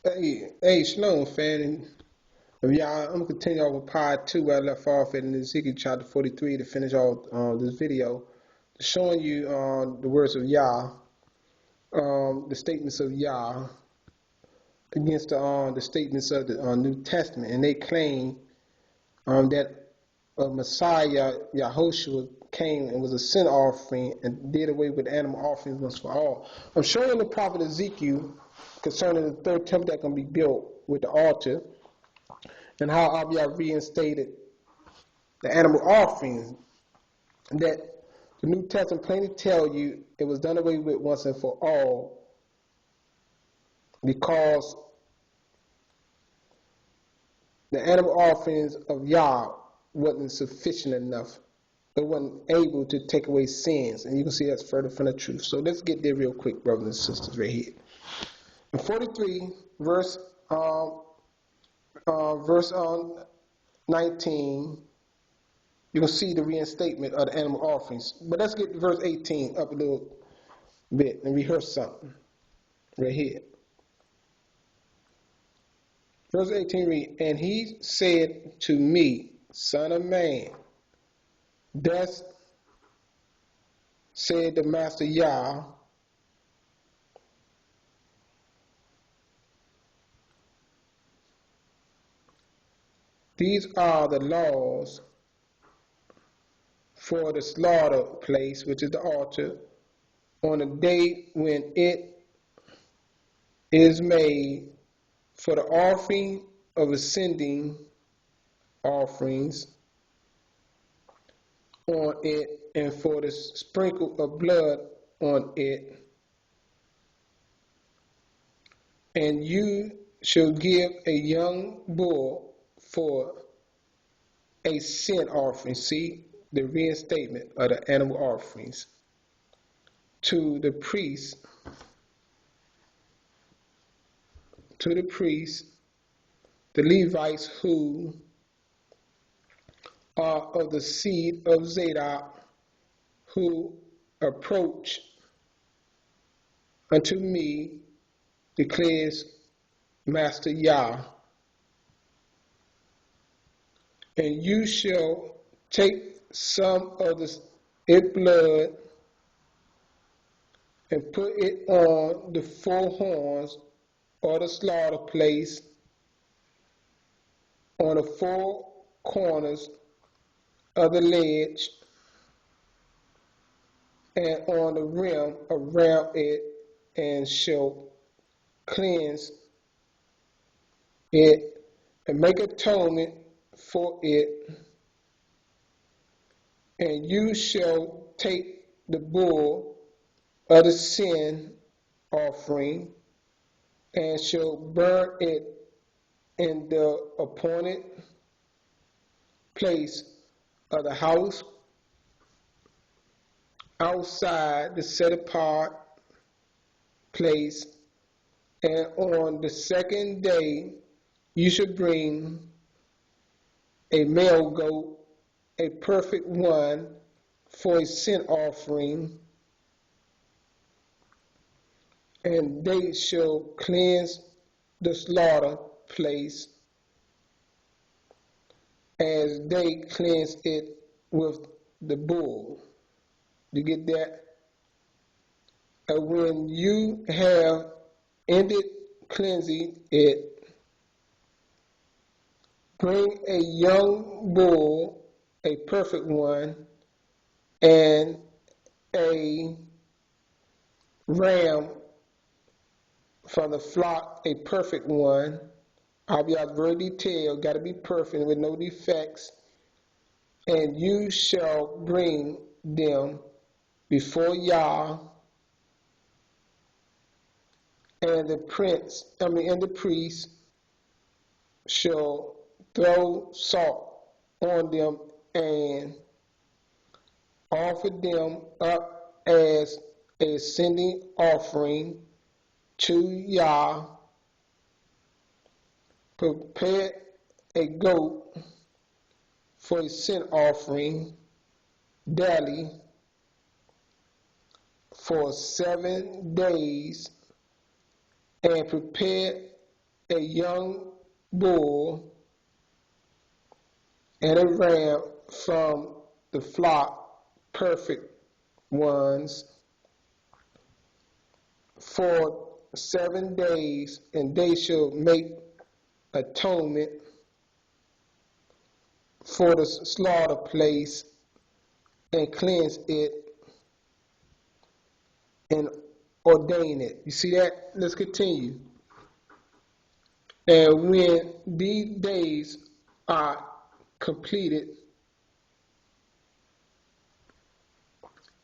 Shalom, fan. And y'all, I'm gonna continue on with part two where I left off in Ezekiel chapter 43 to finish off this video, showing you the words of Yah, the statements of Yah against the statements of the New Testament, and they claim that Messiah Yahushua came and was a sin offering and did away with animal offerings once for all. I'm showing the prophet Ezekiel concerning the third temple that's going to be built with the altar, and how Abiyah reinstated the animal offerings, that the New Testament plainly tell you it was done away with once and for all, because the animal offerings of Yah wasn't sufficient enough. It wasn't able to take away sins, and you can see that's further from the truth. So let's get there real quick, brothers and sisters, right here. In 43, verse 19, you can see the reinstatement of the animal offerings. But let's get verse 18 up a little bit and rehearse something right here. Verse 18 reads, "And he said to me, Son of man, thus said the Master Yah, these are the laws for the slaughter place, which is the altar, on the day when it is made, for the offering of ascending offerings on it, and for the sprinkle of blood on it. And you shall give a young bull for a sin offering." See the reinstatement of the animal offerings. To the priest, the Levites who are of the seed of Zadok, who approach unto me, declares Master Yah. "And you shall take some of its blood and put it on the four horns or the slaughter place, on the four corners of the ledge, and on the rim around it, and shall cleanse it and make atonement for it. And you shall take the bull of the sin offering, and shall burn it in the appointed place of the house, outside the set apart place. And on the second day you shall bring a male goat, a perfect one, for a sin offering, and they shall cleanse the slaughter place as they cleanse it with the bull." You get that? And when you have ended cleansing it, bring a young bull, a perfect one, and a ram from the flock, a perfect one. I'll be out very detailed, got to be perfect with no defects. "And you shall bring them before Yah, and the priest shall throw salt on them and offer them up as a ascending offering to Yah. Prepare a goat for a sin offering daily for 7 days, and prepare a young bull and a ram from the flock, perfect ones, for 7 days, and they shall make atonement for the slaughter place and cleanse it and ordain it. You see that? Let's continue. And when these days are completed,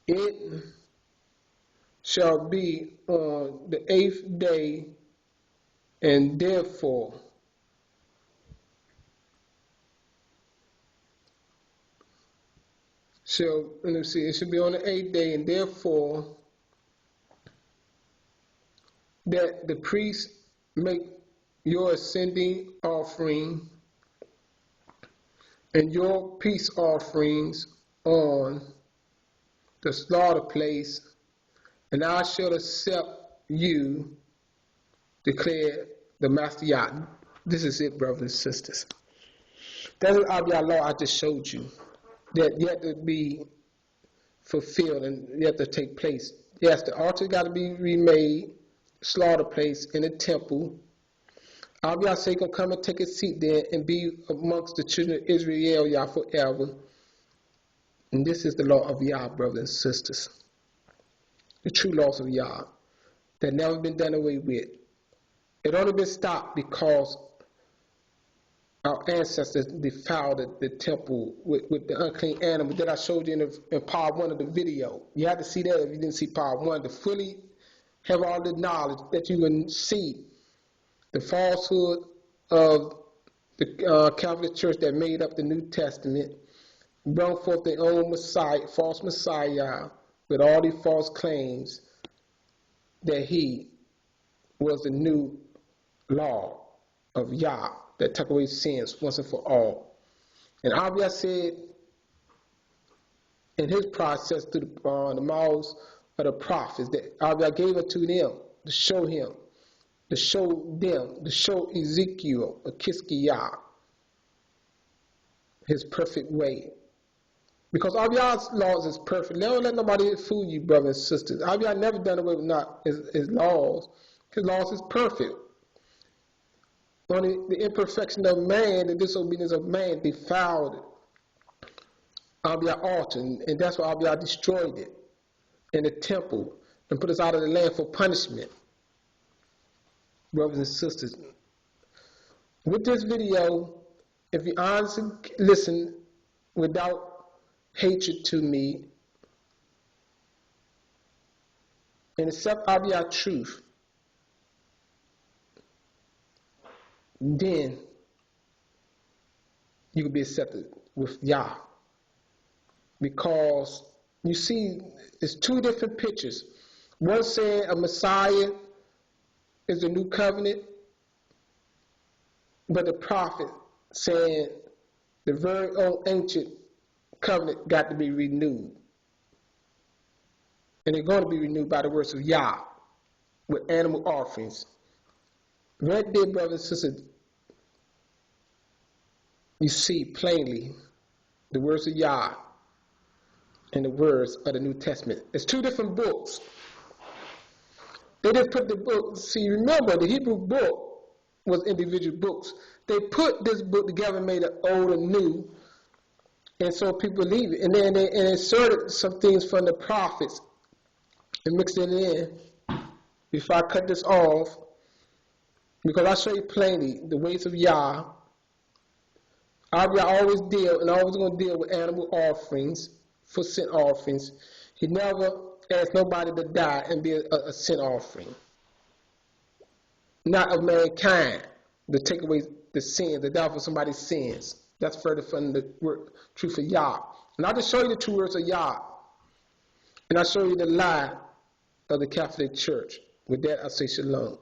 it shall be on the 8th day, and therefore it should be on the 8th day, and therefore that the priest make your ascending offering and your peace offerings on the slaughter place, and I shall accept you, declare the Master Yah. This is it, brothers and sisters. That's the Abiyah law I just showed you, that yet to be fulfilled and yet to take place. Yes, the altar got to be remade, slaughter place in the temple. Abiyah say gonna come and take a seat there and be amongst the children of Israel, Yah, forever. And this is the law of Yah, brothers and sisters. The true laws of Yah that never been done away with. It only been stopped because our ancestors defiled the temple with the unclean animal that I showed you in part 1 of the video. You have to see that if you didn't see part 1 to fully have all the knowledge that you can see the falsehood of the Catholic Church that made up the New Testament, brought forth their own Messiah, false Messiah, with all these false claims that he was the new law of Yah that took away sins once and for all. And Abiyah said in his process through the mouths of the prophets that Abiyah gave it to them to show him, to show Ezekiel, Akiskiyah, his perfect way. Because Abiyah's laws is perfect. Don't let nobody fool you, brothers and sisters. Abiyah never done away with not his laws. His laws is perfect. Only the imperfection of man, the disobedience of man, defiled Abiyah altar, and that's why Abiyah destroyed it in the temple and put us out of the land for punishment. Brothers and sisters, with this video, if you honestly listen without hatred to me and accept Abiyah truth, then you can be accepted with Yah. Because you see, it's 2 different pictures. One saying a Messiah is the new covenant, but the prophet saying the very old ancient covenant got to be renewed. And they're going to be renewed by the words of Yah with animal offerings. Right there, brothers and sisters, you see plainly the words of Yah and the words of the New Testament. It's 2 different books. They didn't put the book, see, remember, the Hebrew book was individual books. They put this book together and made it old and new, and so people believe it. And then they inserted some things from the prophets and mixed it in. Before I cut this off, because I show you plainly the ways of Yah. Abiyah always deal, and always going to deal with animal offerings, for sin offerings. He never asked nobody to die and be a sin offering. Not of mankind, to take away the sins, to die for somebody's sins. That's further from the truth of Yah. And I'll just show you the 2 words of Yah. And I'll show you the lie of the Catholic Church. With that, I say shalom.